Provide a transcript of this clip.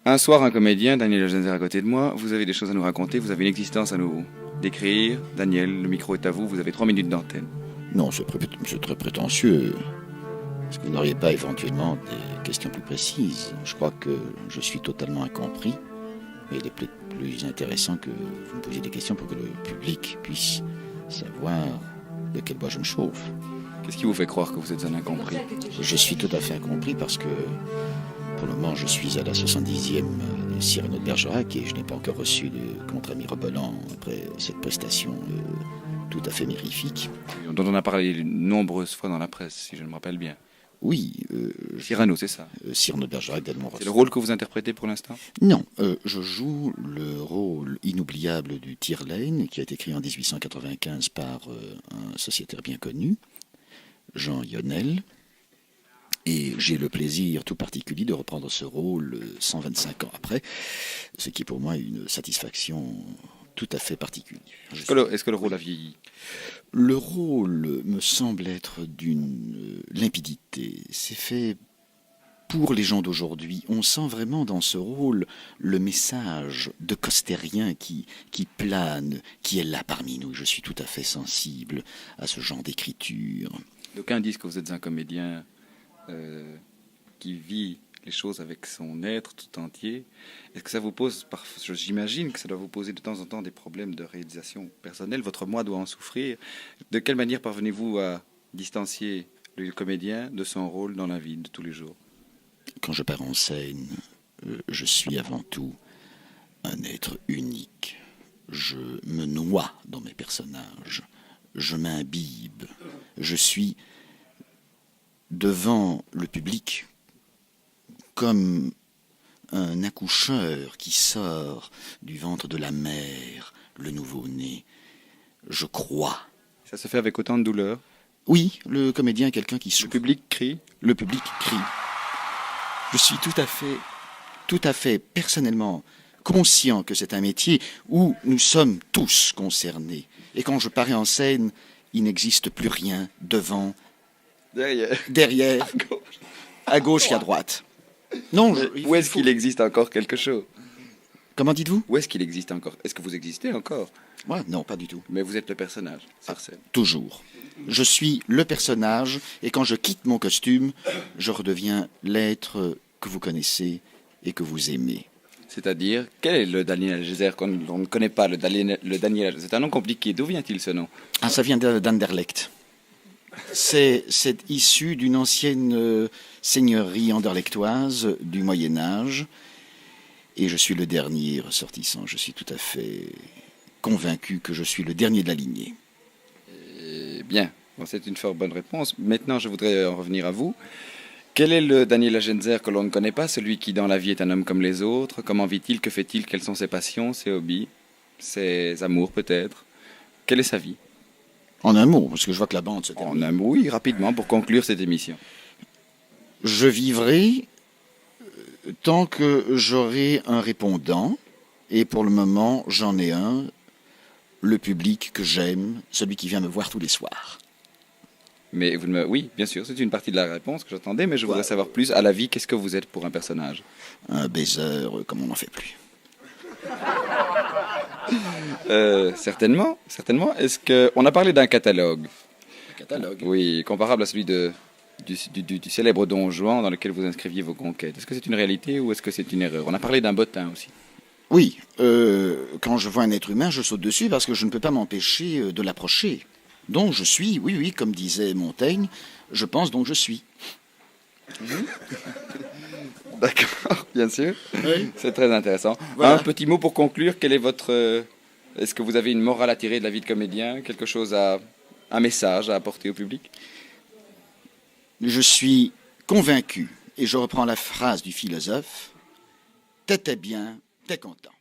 Un soir, un comédien, Daniel Lagenzer à côté de moi, vous avez des choses à nous raconter, vous avez une existence à nous décrire. Daniel, le micro est à vous, vous avez 3 minutes d'antenne. Non, c'est très prétentieux. Est-ce que vous n'auriez pas éventuellement des questions plus précises? Je crois que je suis totalement incompris. Mais il est plus intéressant que vous me posiez des questions pour que le public puisse savoir de quel bois je me chauffe. Qu'est-ce qui vous fait croire que vous êtes un incompris? Je suis tout à fait incompris parce que pour le moment je suis à la 70e de Cyrano de Bergerac et je n'ai pas encore reçu de contre-ami Rebelan après cette prestation tout à fait mirifique. Dont on a parlé nombreuses fois dans la presse, si je me rappelle bien. Oui. Cyrano, c'est ça? Cyrano de Bergerac d'Edmond Rostand. C'est le rôle que vous interprétez pour l'instant? Non, je joue le rôle inoubliable du Tierlaine, qui a été écrit en 1895 par un sociétaire bien connu, Jean Yonel. Et j'ai le plaisir tout particulier de reprendre ce rôle 125 ans après, ce qui est pour moi une satisfaction tout à fait particulière. Est-ce que le rôle a vieilli? Le rôle me semble être d'une limpidité. C'est fait pour les gens d'aujourd'hui. On sent vraiment dans ce rôle le message de Costérien qui plane, qui est là parmi nous. Je suis tout à fait sensible à ce genre d'écriture. D'aucuns disent que vous êtes un comédien qui vit les choses avec son être tout entier. Est-ce que ça vous pose, j'imagine que ça doit vous poser de temps en temps des problèmes de réalisation personnelle, votre moi doit en souffrir. De quelle manière parvenez-vous à distancier le comédien de son rôle dans la vie de tous les jours? Quand je pars en scène, je suis avant tout un être unique. Je me noie dans mes personnages, je m'imbibe, je suis devant le public comme un accoucheur qui sort du ventre de la mère, le nouveau-né. Je crois. Ça se fait avec autant de douleur? Oui, le comédien est quelqu'un qui souffre. Le public crie? Le public crie. Je suis tout à fait personnellement conscient que c'est un métier où nous sommes tous concernés. Et quand je parais en scène, il n'existe plus rien devant, derrière, à gauche et à droite. Non, où est-ce qu'il existe encore quelque chose? Comment dites-vous? Où est-ce qu'il existe encore? Est-ce que vous existez encore? Moi, non, pas du tout. Mais vous êtes le personnage sur scène. Toujours. Je suis le personnage et quand je quitte mon costume, je redeviens l'être que vous connaissez et que vous aimez. C'est-à-dire, quel est le Daniel Lagenzer qu'on ne connaît pas, le Daniel? C'est un nom compliqué. D'où vient-il ce nom? Ah, ça vient d'Anderlecht. C'est issu d'une ancienne seigneurie anderlechtoise du Moyen-Âge. Et je suis le dernier ressortissant. Je suis tout à fait convaincu que je suis le dernier de la lignée. Bien, bon, c'est une fort bonne réponse. Maintenant, je voudrais en revenir à vous. Quel est le Daniel Lagenzer que l'on ne connaît pas, celui qui dans la vie est un homme comme les autres? Comment vit-il? Que fait-il? Quelles sont ses passions, ses hobbies, ses amours peut-être? Quelle est sa vie? En un mot, parce que je vois que la bande se termine. En un mot, oui, rapidement, pour conclure cette émission. Je vivrai tant que j'aurai un répondant, et pour le moment, j'en ai un, le public que j'aime, celui qui vient me voir tous les soirs. Mais oui, bien sûr, c'est une partie de la réponse que j'attendais, mais je voudrais savoir plus. À la vie, qu'est-ce que vous êtes pour un personnage? Un baiser comme on n'en fait plus. Certainement. Est-ce qu'on a parlé d'un catalogue? Un catalogue? Oui, comparable à celui du célèbre Don Juan dans lequel vous inscriviez vos conquêtes. Est-ce que c'est une réalité ou est-ce que c'est une erreur? On a parlé d'un bottin aussi. Oui, quand je vois un être humain, je saute dessus parce que je ne peux pas m'empêcher de l'approcher. Donc je suis, oui, comme disait Montaigne, je pense donc je suis. D'accord, bien sûr. Oui. C'est très intéressant. Voilà. Un petit mot pour conclure. Quel est votre... Est-ce que vous avez une morale à tirer de la vie de comédien? Quelque chose un message à apporter au public? Je suis convaincu, et je reprends la phrase du philosophe, t'étais bien, t'es content.